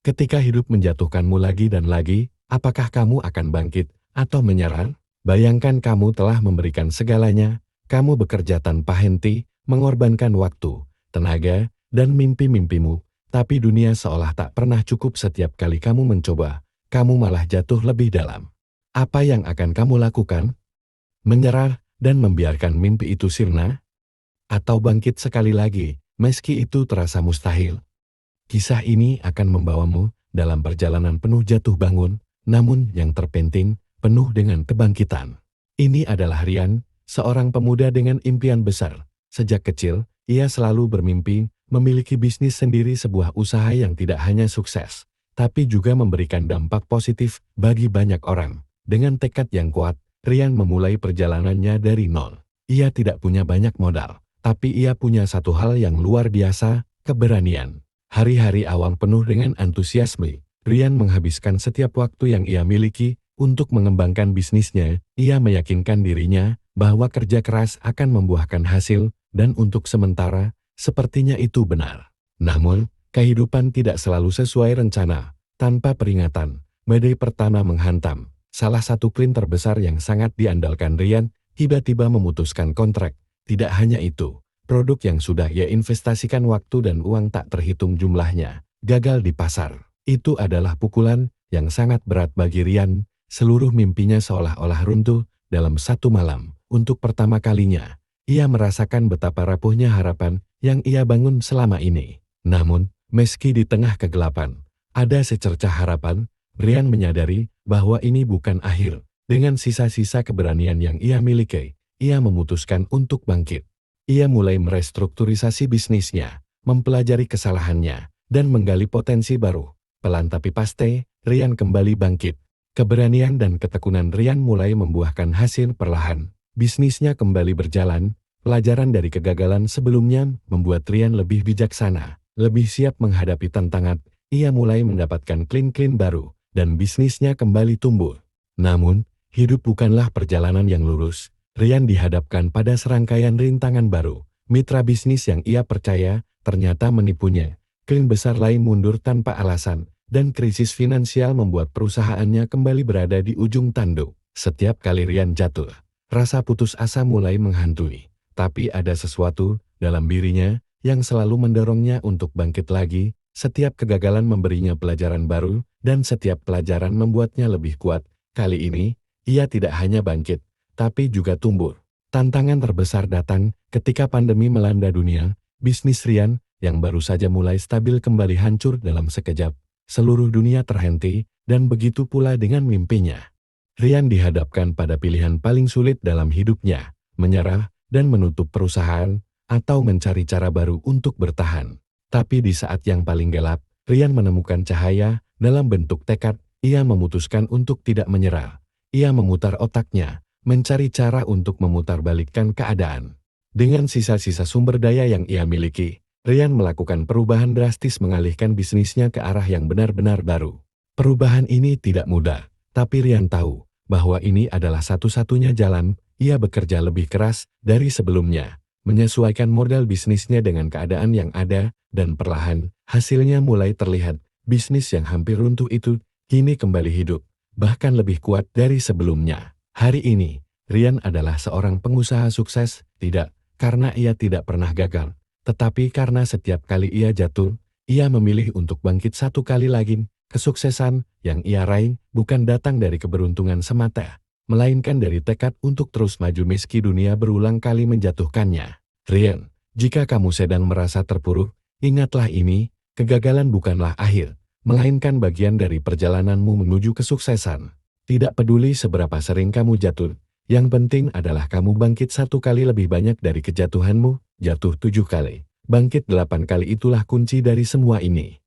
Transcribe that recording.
Ketika hidup menjatuhkanmu lagi dan lagi, apakah kamu akan bangkit atau menyerah? Bayangkan kamu telah memberikan segalanya, kamu bekerja tanpa henti, mengorbankan waktu, tenaga, dan mimpi-mimpimu, tapi dunia seolah tak pernah cukup. Setiap kali kamu mencoba, kamu malah jatuh lebih dalam. Apa yang akan kamu lakukan? Menyerah dan membiarkan mimpi itu sirna? Atau bangkit sekali lagi, meski itu terasa mustahil? Kisah ini akan membawamu dalam perjalanan penuh jatuh bangun, namun yang terpenting, penuh dengan kebangkitan. Ini adalah Ryan, seorang pemuda dengan impian besar. Sejak kecil, ia selalu bermimpi memiliki bisnis sendiri, sebuah usaha yang tidak hanya sukses, tapi juga memberikan dampak positif bagi banyak orang. Dengan tekad yang kuat, Ryan memulai perjalanannya dari nol. Ia tidak punya banyak modal, tapi ia punya satu hal yang luar biasa, keberanian. Hari-hari awal penuh dengan antusiasme, Ryan menghabiskan setiap waktu yang ia miliki untuk mengembangkan bisnisnya. Ia meyakinkan dirinya bahwa kerja keras akan membuahkan hasil, dan untuk sementara, sepertinya itu benar. Namun, kehidupan tidak selalu sesuai rencana. Tanpa peringatan, badai pertama menghantam. Salah satu klien terbesar yang sangat diandalkan Ryan tiba-tiba memutuskan kontrak. Tidak hanya itu, produk yang sudah ia investasikan waktu dan uang tak terhitung jumlahnya, gagal di pasar. Itu adalah pukulan yang sangat berat bagi Ryan. Seluruh mimpinya seolah-olah runtuh dalam satu malam. Untuk pertama kalinya, ia merasakan betapa rapuhnya harapan yang ia bangun selama ini. Namun, meski di tengah kegelapan, ada secercah harapan. Ryan menyadari bahwa ini bukan akhir. Dengan sisa-sisa keberanian yang ia miliki, ia memutuskan untuk bangkit. Ia mulai merestrukturisasi bisnisnya, mempelajari kesalahannya, dan menggali potensi baru. Pelan tapi pasti, Ryan kembali bangkit. Keberanian dan ketekunan Ryan mulai membuahkan hasil perlahan. Bisnisnya kembali berjalan. Pelajaran dari kegagalan sebelumnya membuat Ryan lebih bijaksana, lebih siap menghadapi tantangan. Ia mulai mendapatkan klien-klien baru, dan bisnisnya kembali tumbuh. Namun, hidup bukanlah perjalanan yang lurus. Ryan dihadapkan pada serangkaian rintangan baru. Mitra bisnis yang ia percaya ternyata menipunya. Klien besar lain mundur tanpa alasan, dan krisis finansial membuat perusahaannya kembali berada di ujung tanduk. Setiap kali Ryan jatuh, rasa putus asa mulai menghantui. Tapi ada sesuatu dalam dirinya yang selalu mendorongnya untuk bangkit lagi. Setiap kegagalan memberinya pelajaran baru, dan setiap pelajaran membuatnya lebih kuat. Kali ini, ia tidak hanya bangkit, tapi juga tumbuh. Tantangan terbesar datang ketika pandemi melanda dunia. Bisnis Ryan yang baru saja mulai stabil kembali hancur dalam sekejap. Seluruh dunia terhenti, dan begitu pula dengan mimpinya. Ryan dihadapkan pada pilihan paling sulit dalam hidupnya, menyerah dan menutup perusahaan, atau mencari cara baru untuk bertahan. Tapi di saat yang paling gelap, Ryan menemukan cahaya dalam bentuk tekad. Ia memutuskan untuk tidak menyerah. Ia memutar otaknya, mencari cara untuk memutarbalikkan keadaan. Dengan sisa-sisa sumber daya yang ia miliki, Ryan melakukan perubahan drastis, mengalihkan bisnisnya ke arah yang benar-benar baru. Perubahan ini tidak mudah, tapi Ryan tahu bahwa ini adalah satu-satunya jalan. Ia bekerja lebih keras dari sebelumnya, menyesuaikan modal bisnisnya dengan keadaan yang ada, dan perlahan, hasilnya mulai terlihat. Bisnis yang hampir runtuh itu kini kembali hidup, bahkan lebih kuat dari sebelumnya. Hari ini, Ryan adalah seorang pengusaha sukses, tidak karena ia tidak pernah gagal, tetapi karena setiap kali ia jatuh, ia memilih untuk bangkit satu kali lagi. Kesuksesan yang ia raih bukan datang dari keberuntungan semata, melainkan dari tekad untuk terus maju meski dunia berulang kali menjatuhkannya. Ryan, jika kamu sedang merasa terpuruk, ingatlah ini, kegagalan bukanlah akhir, melainkan bagian dari perjalananmu menuju kesuksesan. Tidak peduli seberapa sering kamu jatuh, yang penting adalah kamu bangkit satu kali lebih banyak dari kejatuhanmu. Jatuh 7 kali, bangkit 8 kali, itulah kunci dari semua ini.